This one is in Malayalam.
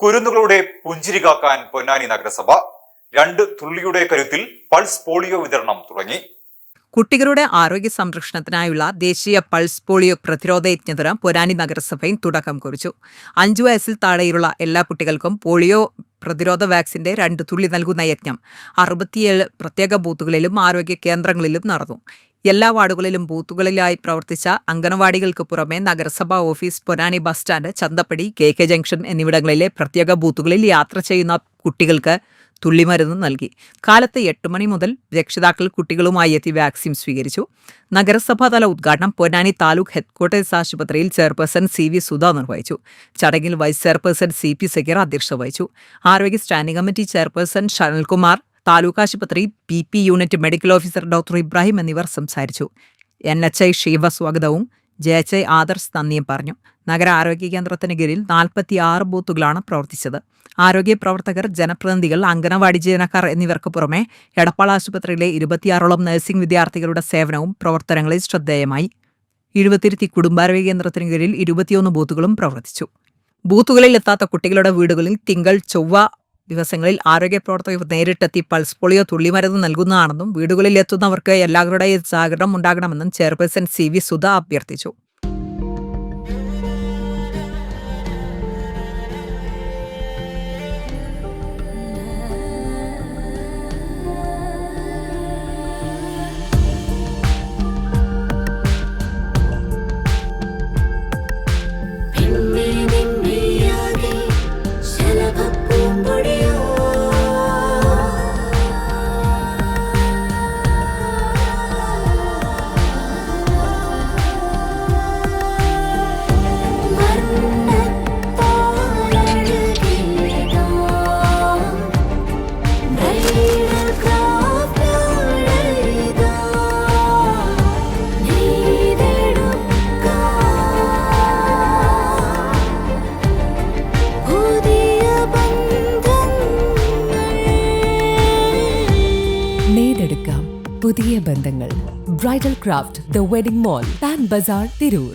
കുരുന്നുകളുടെ പുഞ്ചിരി കാക്കാൻ പൊന്നാനി നഗരസഭ 2 തുള്ളിയുടെ കരുത്തിൽ പൾസ് പോളിയോ വിതരണം തുടങ്ങി. കുട്ടികളുടെ ആരോഗ്യ സംരക്ഷണത്തിനായുള്ള ദേശീയ പൾസ് പോളിയോ പ്രതിരോധ യജ്ഞത്തിന് പൊന്നാനി നഗരസഭയിൽ തുടക്കം കുറിച്ചു. 5 വയസ്സിൽ താഴെയുള്ള എല്ലാ കുട്ടികൾക്കും പോളിയോ പ്രതിരോധ വാക്സിന്റെ 2 തുള്ളി നൽകുന്ന യജ്ഞം 67 പ്രത്യേക ബൂത്തുകളിലും ആരോഗ്യ കേന്ദ്രങ്ങളിലും നടന്നു. എല്ലാ വാർഡുകളിലും ബൂത്തുകളിലായി പ്രവർത്തിച്ച അംഗനവാടികൾക്ക് പുറമെ നഗരസഭാ office, Ponnani bus stand, Chanthappadi, KK junction എന്നിവിടങ്ങളിലെ പ്രത്യേക ബൂത്തുകളിൽ യാത്ര ചെയ്യുന്ന കുട്ടികൾക്ക് തുള്ളിമരുന്ന് നൽകി. കാലത്ത് 8 മണി മുതൽ രക്ഷിതാക്കൾ കുട്ടികളുമായി എത്തി വാക്സിൻ സ്വീകരിച്ചു. നഗരസഭാതല ഉദ്ഘാടനം പൊന്നാനി താലൂക്ക് ഹെഡ്ക്വാർട്ടേഴ്സ് ആശുപത്രിയിൽ ചെയർപേഴ്സൺ CV സുധ നിർവഹിച്ചു. ചടങ്ങിൽ വൈസ് ചെയർപേഴ്സൺ CP സക്കീർ അധ്യക്ഷത വഹിച്ചു. ആരോഗ്യ സ്റ്റാൻഡിംഗ് കമ്മിറ്റി ചെയർപേഴ്സൺ ഷനൽകുമാർ, താലൂക്ക് ആശുപത്രി PP unit medical officer doctor Ibrahim എന്നിവർ സംസാരിച്ചു. NHI ഷീവ സ്വാഗതവും JHI ആദർശ് നന്ദിയും പറഞ്ഞു. നഗര ആരോഗ്യ കേന്ദ്രത്തിന് കീഴിൽ 46 ബൂത്തുകളാണ് പ്രവർത്തിച്ചത്. ആരോഗ്യ പ്രവർത്തകർ, ജനപ്രതിനിധികൾ, അംഗനവാടി ജീവനക്കാർ എന്നിവർക്ക് പുറമെ എടപ്പാൾ ആശുപത്രിയിലെ 26ഓളം നഴ്സിംഗ് വിദ്യാർത്ഥികളുടെ സേവനവും പ്രവർത്തനങ്ങളിൽ ശ്രദ്ധേയമായി. ഇഴുവത്തിരുത്തി കുടുംബാരോഗ്യ കേന്ദ്രത്തിന് കീഴിൽ 21 ബൂത്തുകളും പ്രവർത്തിച്ചു. ബൂത്തുകളിൽ എത്താത്ത കുട്ടികളുടെ വീടുകളിൽ തിങ്കൾ, ചൊവ്വ ദിവസങ്ങളിൽ ആരോഗ്യ പ്രവർത്തകർ നേരിട്ടെത്തി പൾസ് പോളിയോ തുള്ളിമരുന്ന് നൽകുന്നതാണെന്നും വീടുകളിൽ എത്തുന്നവർക്ക് എല്ലാവരുടെയും സഹകരണം ഉണ്ടാകണമെന്നും ചെയർപേഴ്സൺ CV സുധ അഭ്യർത്ഥിച്ചു. നേടെടുക്കാം പുതിയ ബന്ധങ്ങൾ. Bridal craft, the wedding mall, Pan Bazaar, Tirur.